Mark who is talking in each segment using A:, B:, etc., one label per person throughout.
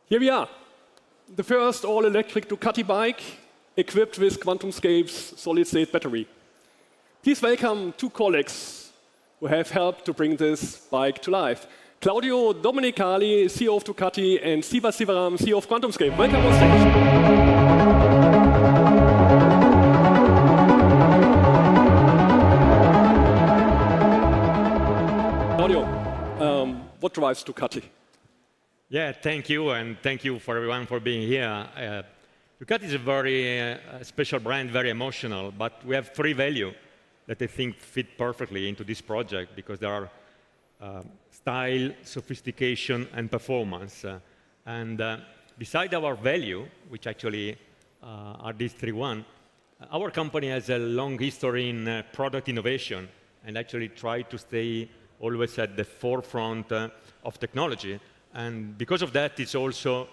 A: Here we are, the first all-electric Ducati bike equipped with QuantumScape's solid-state battery. Please welcome two colleagues who have helped to bring this bike to life. Claudio Domenicali, CEO of Ducati, and Siva Sivaram, CEO of QuantumScape. Welcome on stage. Claudio, what drives Ducati?
B: Yeah, thank you, and thank you for everyone for being here. Ducati is a very special brand, very emotional, but we have three values that I think fit perfectly into this project because there are style, sophistication, and performance. Beside our value, which actually are these three one, our company has a long history in product innovation and actually try to stay always at the forefront of technology. And because of that, it's also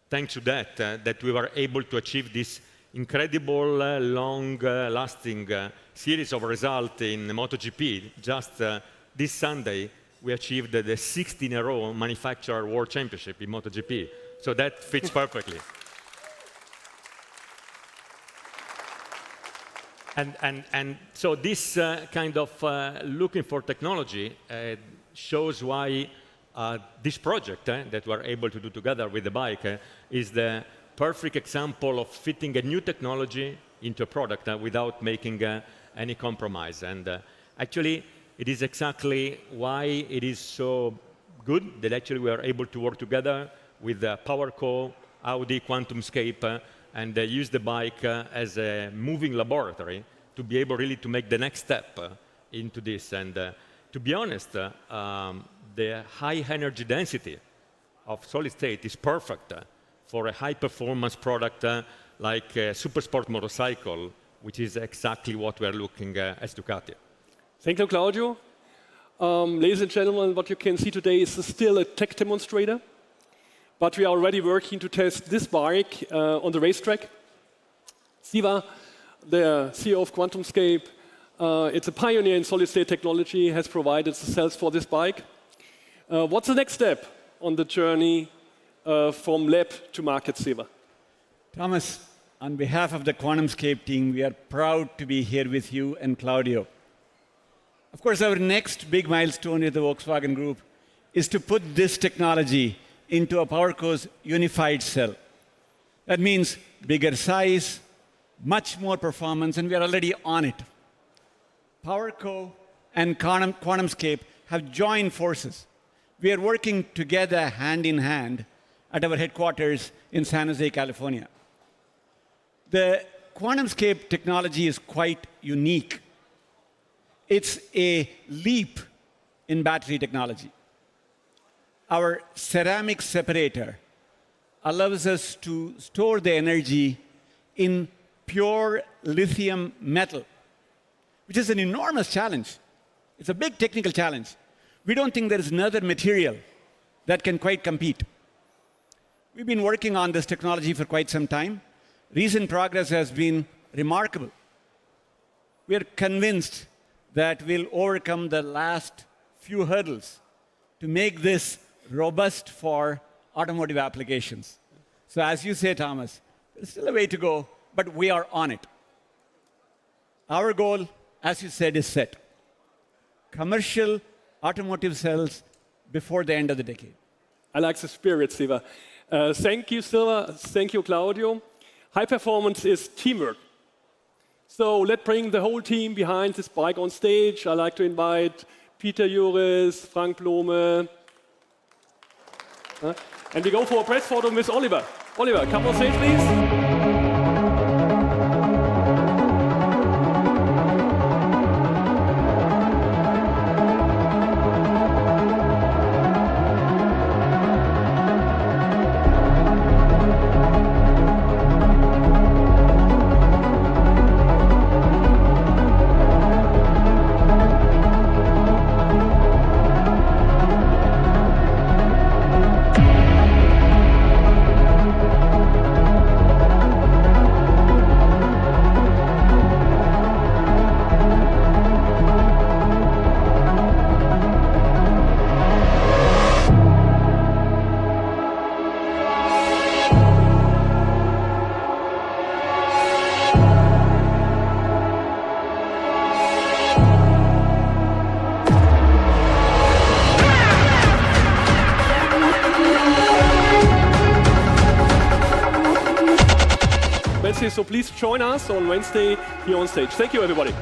B: thanks to that that we were able to achieve this incredible, long-lasting series of results in MotoGP. Just this Sunday, we achieved the 16-in-a-row manufacturer world championship in MotoGP. So that fits perfectly. And so this kind of looking for technology shows why this project that we're able to do together with the bike is the perfect example of fitting a new technology into a product without making any compromise. And actually, it is exactly why it is so good that actually we are able to work together with PowerCo, Audi, QuantumScape, and use the bike as a moving laboratory to be able really to make the next step into this. And to be honest, the high energy density of solid state is perfect for a high performance product like a super sport motorcycle, which is exactly what we're looking as Ducati.
A: Thank you, Claudio. Ladies and gentlemen, what you can see today is still a tech demonstrator, but we are already working to test this bike on the racetrack. Siva, the CEO of QuantumScape, it's a pioneer in solid-state technology, has provided the cells for this bike. What's the next step on the journey from lab to market, Siva?
C: Thomas, on behalf of the QuantumScape team, we are proud to be here with you and Claudio. Of course, our next big milestone with the Volkswagen Group is to put this technology into a PowerCo's unified cell. That means bigger size, much more performance, and we are already on it. PowerCo and QuantumScape have joined forces. We are working together hand in hand at our headquarters in San Jose, California. The QuantumScape technology is quite unique. It's a leap in battery technology. Our ceramic separator allows us to store the energy in pure lithium metal, which is an enormous challenge. It's a big technical challenge. We don't think there is another material that can quite compete. We've been working on this technology for quite some time. Recent progress has been remarkable. We are convinced that we'll overcome the last few hurdles to make this robust for automotive applications. So as you say, Thomas, there's still a way to go, but we are on it. Our goal, as you said, is set. Commercial automotive cells before the end of the decade.
A: I like the spirit, Siva. Thank you, Siva. Thank you, Claudio. High performance is teamwork. So let's bring the whole team behind this bike on stage. I'd like to invite Peter Juris, Frank Blome. And we go for a press photo with Oliver. Oliver, come on stage, please. Wednesday, so please join us on Wednesday here on stage. Thank you, everybody.